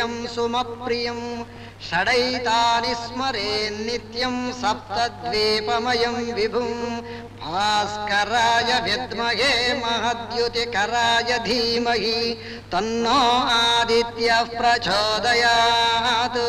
ప్रिయం సుమప్రియం షడైతాని స్మరేన్నిత్యం సప్తద్వీపమయం విభుం భాస్కరాయ విద్మహే మహద్యుతికరాయ ధీమహి తన్నో ఆదిత్యః ప్రచోదయాత్.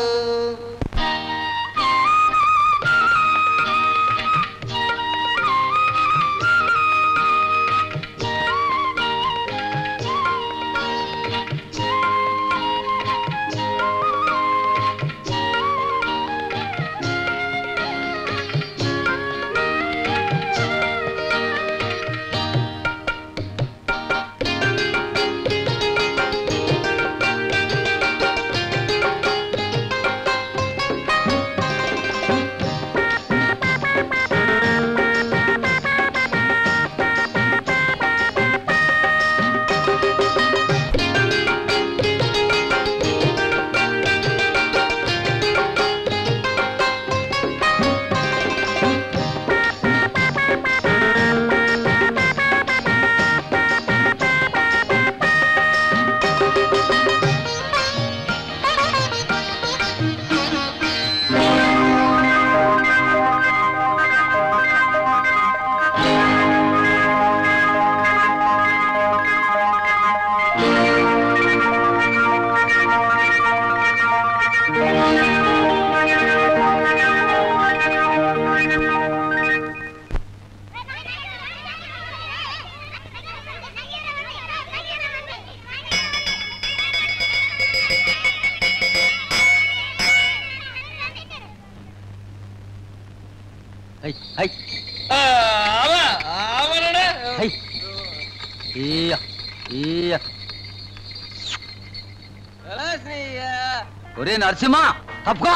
నరసింహ తప్పుకో.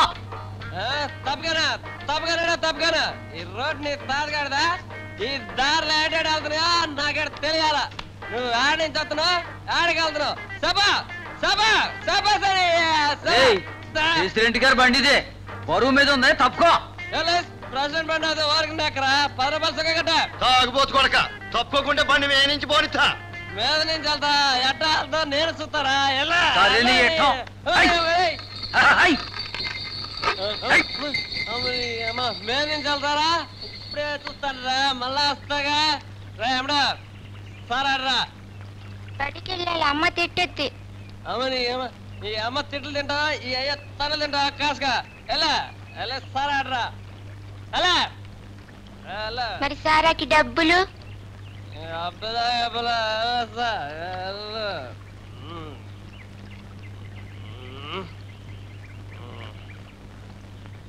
తప్పగానా ఈ రోడ్ నీ తాతగాడదా? ఈ దారిలో ఏడాడు వెళ్తున్నా నాకేడ తెలియాల. నువ్వు ఆడ నుంచి వస్తున్నావు, ఆడికి వెళ్తున్నావు. సభా సభా సభా ప్రెసిడెంట్ గారు బండిదే బరువు మీద ఉంది, తప్పుకో. ప్రెసిడెంట్ బండి అది వారికి అక్కడ 10 రూపాయలు కట్ట. తాగుబోతు కొడక, తప్పుకోకుంటే బండి మీద నుంచి పోనిస్తా. మీద నుంచి వెళ్తా ఎట్టా వెళ్తా నేను చూస్తారా? ఎలా మీద నుంచి వెళ్తారా? ఇప్పుడే చూస్తారా, మళ్ళా వస్తాగా. రా సారా బడికి వెళ్ళాలి, అమ్మ తిట్టెత్తి. అమ్మని ఈ అమ్మ తిట్లు తింటా, ఈ అయ్య తనలు తింటా కాసుగా. ఎలా ఎలా సారా అలా మరి సారాకి డబ్బులు? అబ్బలా అబ్బలా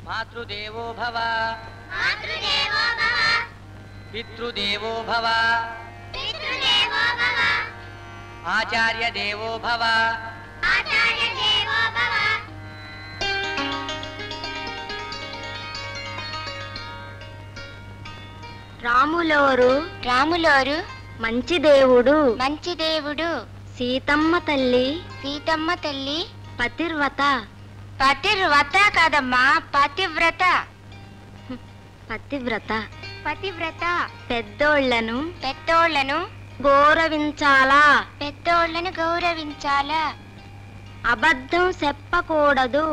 మాతృదేవో భవ పితృదేవో భవ ఆచార్య దేవో భవ. రాములోరు మంచి దేవుడు సీతమ్మ తల్లి పతివ్రత కాదమ్మా, పతివ్రత. పెద్దోళ్లను గౌరవించాలా. అబద్ధం చెప్పకూడదు.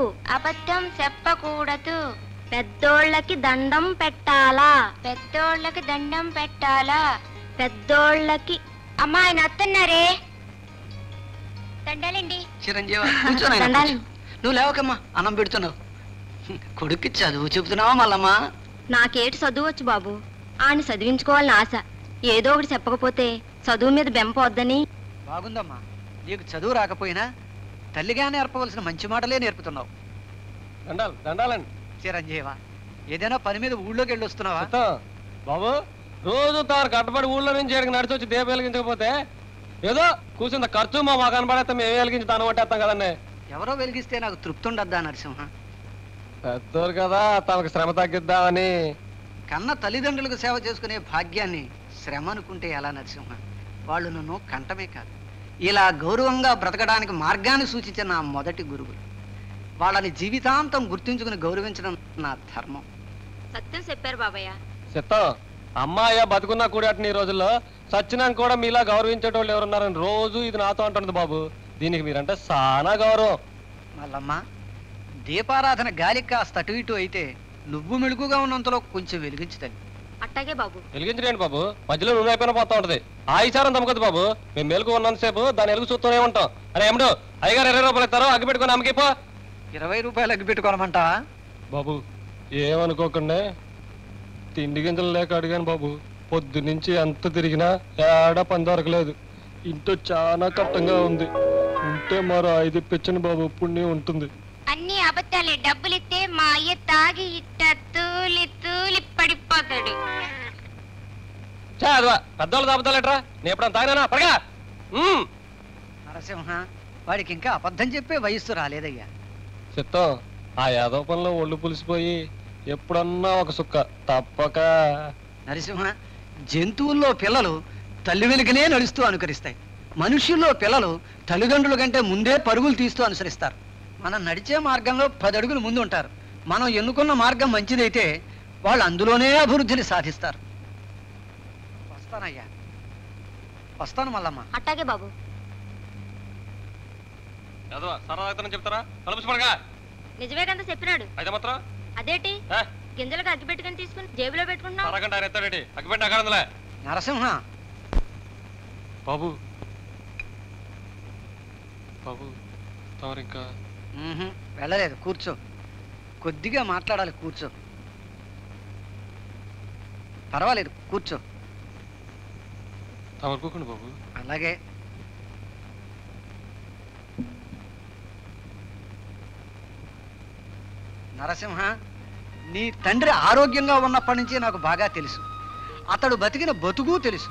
పెద్దోళ్ళకి దండం పెట్టాలా. పెద్దోళ్ళకి అమ్మా ఆయన వస్తున్నారే. దండాలండి. చిరంజీవి నువ్వు లేవకమ్మా, అన్నం పెడుతున్నావు. కొడుక్కి చదువు చెబుతున్నావా మల్లమ్మా? నాకేటి చదువచ్చు బాబు, ఆయన చదివించుకోవాలని ఆశ. ఏదో ఒకటి చెప్పకపోతే చదువు మీద బెంపొద్దని. బాగుందమ్మా, నీకు చదువు రాకపోయినా తల్లిగా నేర్పవలసిన మంచి మాటలే నేర్పుతున్నావు. దండాలండి. చిరంజీవ, ఏదైనా పని మీద ఊళ్ళోకి వెళ్ళి వస్తున్నావా? బాబు రోజు తాను కట్టబడి ఊళ్ళో నుంచి ఎక్కడికి నడిచి వచ్చి దీపం వెలిగించకపోతే ఏదో కూర్చుంత ఖర్చు మా కనబడేస్తాం, మేము వెలిగించి తను పట్టేస్తాం కదండి. ఎవరో వెలిగిస్తే నాకు తృప్తి ఉండద్దా నరసింహ? పెద్దోరు కదా, తమకు శ్రమ తగ్గిద్దామని. కన్న తల్లిదండ్రులకు సేవ చేసుకునే భాగ్యాన్ని శ్రమ అనుకుంటే ఎలా నరసింహ? వాళ్ళు నన్ను కంటమే కాదు, ఇలా గౌరవంగా బ్రతకడానికి మార్గాన్ని సూచించిన నా మొదటి గురువులు. వాళ్ళని జీవితాంతం గుర్తించుకుని గౌరవించడం నా ధర్మం. సత్యం చెప్పారు బాబయ్య. చెత్తం అమ్మాయ బతుకున్నా కూడా అట్ని ఈ రోజుల్లో సచ్చినాక కూడా మీలా గౌరవించేటోళ్ళు ఎవరున్నారని రోజు ఇది నాతో అంటుంది బాబు. దీనికి మీరంటే చాలా గౌరవం. మల్లమ్మ, దీపారాధన గాలికి కాస్త అటు ఇటు అయితే నువ్వు మెలుగుగా ఉన్నంతలో కొంచెం వెలిగించు తల్లి. అట్టాగే బాబు. వెలిగించలేండి బాబు, మధ్యలో నూనె అయిపోయినా పోతా ఉంటది. ఆ ఈచారం తమ్మకదు బాబు, మేము మెలుగు ఉన్నంతసేపు దాని ఎలుగు చూస్తూనే ఉంటాం. అరే ఏమిటో అయ్యగారు 20 రూపాయలు ఇస్తారు, అగ్గి పెట్టుకుని అమ్మకిపో. 20 రూపాయలు అగ్గి పెట్టుకోనమంటావా? బాబు ఏమనుకోకండి, తిండి గింజలు లేక అడిగాను బాబు. పొద్దు నుంచి ఎంత తిరిగినా ఏడ పని దొరకలేదు. ఇంట్లో చాలా కట్టంగా ఉంది. ఉంటే మరో 5 ఇప్పించండి బాబు, పుణ్యం ఉంటుంది. అన్ని అబద్ధాలే. డబ్బులిస్తే మా అయ్య తాగి ఇట్ట తూలి తూలి పడిపోతాడు. పెద్దవాళ్ళు తాపుతాలేట్రా, నేను ఎప్పుడన్నా తాగినా పడగా. నరసింహ, వాడికి ఇంకా అబద్ధం చెప్పే వయస్సు రాలేదయ్యా. చిత్తం ఆ యాదవ పనిలో ఒళ్ళు పులిసిపోయి ఎప్పుడన్నా ఒక సుక్క తప్పక. నరసింహ, జంతువుల్లో పిల్లలు తల్లి వెనుకనే నడుస్తూ అనుకరిస్తాయి. మనుష్యుల్లో పిల్లలు తల్లిదండ్రుల కంటే ముందే పరుగులు తీస్తూ అనుసరిస్తారు. మనం నడిచే మార్గంలో 10 అడుగులు ముందు ఉంటారు. మనం ఎన్నుకున్న మార్గం మంచిదైతే వాళ్ళు అందులోనే అభివృద్ధిని సాధిస్తారు. వస్తానయ్యా, వస్తాను మల్లమ్మ. అట్టాగే బాబు. చెప్తారా కలుపుగా నిజమే కదా చెప్పినాడు. అయితే మాత్రం అదేటి గింజలకు అగ్గి పెట్టుకుని తీసుకుని జేబులో పెట్టుకుంటున్నావు? అరగంట ఆయన ఎత్తాడేటి అగ్గిపెట్టి అక్కడ నరసింహ, బాబు బాబు తమరింకా వెళ్ళలేదు. కూర్చో, కొద్దిగా మాట్లాడాలి. కూర్చో, పర్వాలేదు, కూర్చో. తమరుకోకండి బాబు. అలాగే. నరసింహ, నీ తండ్రి ఆరోగ్యంగా ఉన్నప్పటి నుంచి నాకు బాగా తెలుసు. అతడు బతికిన బతుకు తెలుసు.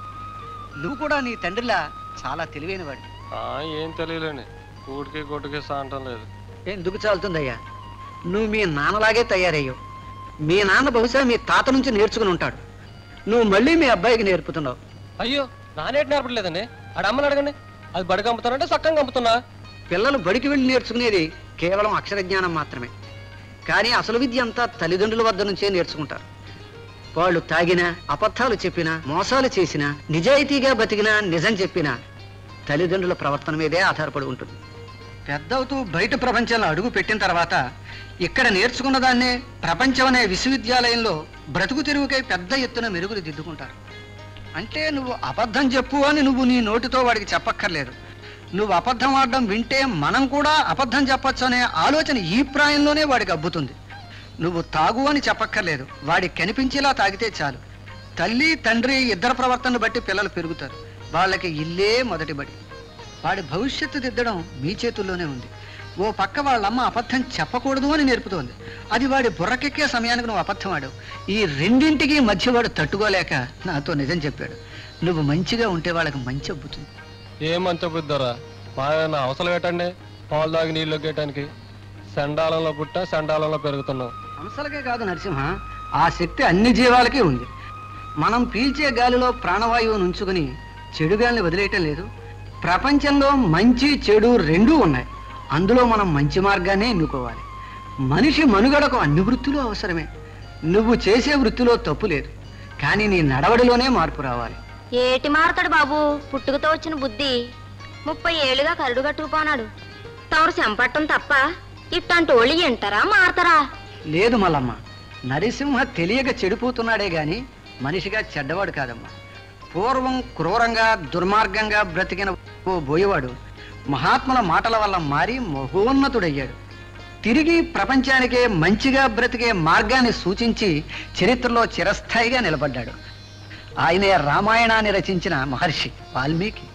నువ్వు కూడా నీ తండ్రిలా చాలా తెలివైనవాడు. ఏం తెలియలేండి, కూటికి కొట్టుకి సాంటం లేదు. ఎందుకు చాలుతుందయ్యా, నువ్వు మీ నాన్నలాగే తయారయ్యావు. మీ నాన్న బహుశా మీ తాత నుంచి నేర్చుకుని ఉంటాడు. నువ్వు మళ్ళీ మీ అబ్బాయికి నేర్పుతున్నావు. అయ్యో, నానేటి నేర్పట్లేదండి. ఆడ అమ్మని అడగండి, అది బడి కంపుతానంటే సక్కం కంపుతున్నా. పిల్లలు బడికి వెళ్ళి నేర్చుకునేది కేవలం అక్షర జ్ఞానం మాత్రమే. కానీ అసలు విద్య అంతా తల్లిదండ్రుల వద్ద నుంచే నేర్చుకుంటారు. వాళ్ళు తాగినా, అబద్ధాలు చెప్పినా, మోసాలు చేసినా, నిజాయితీగా బతికినా, నిజం చెప్పినా తల్లిదండ్రుల ప్రవర్తన మీదే ఆధారపడి ఉంటుంది. పెద్దవుతూ బయట ప్రపంచంలో అడుగు పెట్టిన తర్వాత ఇక్కడ నేర్చుకున్న దాన్నే ప్రపంచం అనే విశ్వవిద్యాలయంలో బ్రతుకు తెరువుకై పెద్ద ఎత్తున మెరుగులు దిద్దుకుంటారు. అంటే నువ్వు అబద్ధం చెప్పు అని నువ్వు నీ నోటితో వాడికి చెప్పక్కర్లేదు. నువ్వు అబద్ధం ఆడడం వింటే మనం కూడా అబద్ధం చెప్పచ్చు అనే ఆలోచన ఈ ప్రాయంలోనే వాడికి అబ్బుతుంది. నువ్వు తాగు అని చెప్పక్కర్లేదు, వాడికి కనిపించేలా తాగితే చాలు. తల్లి తండ్రి ఇద్దరు ప్రవర్తనను బట్టి పిల్లలు పెరుగుతారు. వాళ్ళకి ఇల్లే మొదటి బడి. వాడి భవిష్యత్తు దిద్దడం మీ చేతుల్లోనే ఉంది. ఓ పక్క వాళ్ళమ్మ అబద్ధం చెప్పకూడదు అని నేర్పుతోంది. అది వాడి బుర్రకెక్కే సమయానికి నువ్వు అబద్ధం ఆడావు. ఈ రెండింటికి మధ్య వాడు తట్టుకోలేక నాతో నిజం చెప్పాడు. నువ్వు మంచిగా ఉంటే వాళ్ళకి మంచి అబ్బుతుంది. ఏమంత బుద్ధారా, మా అవసరం ఏంటండి? పాలు తాగి నీళ్ళు గేయటానికి. సండాలంలో పుట్ట సండాలంలో పెరుగుతున్నాం. హంసలకే కాదు నరసింహ, ఆ శక్తి అన్ని జీవాలకి ఉంది. మనం పీల్చే గాలిలో ప్రాణవాయువును ఉంచుకుని చెడు గాలిని వదిలేయటం లేదు. ప్రపంచంలో మంచి చెడు రెండూ ఉన్నాయి. అందులో మనం మంచి మార్గాన్ని ఎన్నుకోవాలి. మనిషి మనుగడకు అన్ని వృత్తులు అవసరమే. నువ్వు చేసే వృత్తిలో తప్పు లేదు, కానీ నీ నడవడిలోనే మార్పు రావాలి. ఏటి మారుతాడు బాబు, పుట్టుకతో వచ్చిన బుద్ధి 30 ఏళ్ళుగా కరుడు కట్టుకుపోనాడు. తమరు చెంపట్టం తప్ప ఇట్టంటి ఓళ్ళు ఎంటారా మారతారా? లేదు మల్లమ్మ, నరసింహ తెలియక చెడిపోతున్నాడే గాని మనిషిగా చెడ్డవాడు కాదమ్మా. పూర్వం క్రూరంగా దుర్మార్గంగా బ్రతికిన ఓ బోయేవాడు మహాత్ముల మాటల వల్ల మారి మహోన్నతుడయ్యాడు. తిరిగి ప్రపంచానికే మంచిగా బ్రతికే మార్గాన్ని సూచించి చరిత్రలో చిరస్థాయిగా నిలబడ్డాడు. ఆయనే రామాయణాన్ని రచించిన మహర్షి వాల్మీకి.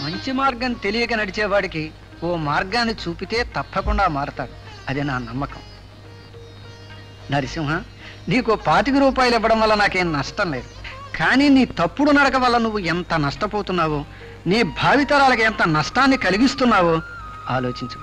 మంచి మార్గం తెలియక నడిచేవాడికి ఓ మార్గాన్ని చూపితే తప్పకుండా మారతాడు. అది నా నమ్మకం. నరసింహ, నీకు 25 రూపాయలు ఇవ్వడం వల్ల నాకేం నష్టం లేదు. కానీ నీ తప్పుడు నడక వల్ల నువ్వు ఎంత నష్టపోతున్నావో, నీ భావితరాలకు ఎంత నష్టాన్ని కలిగిస్తున్నావో ఆలోచించు.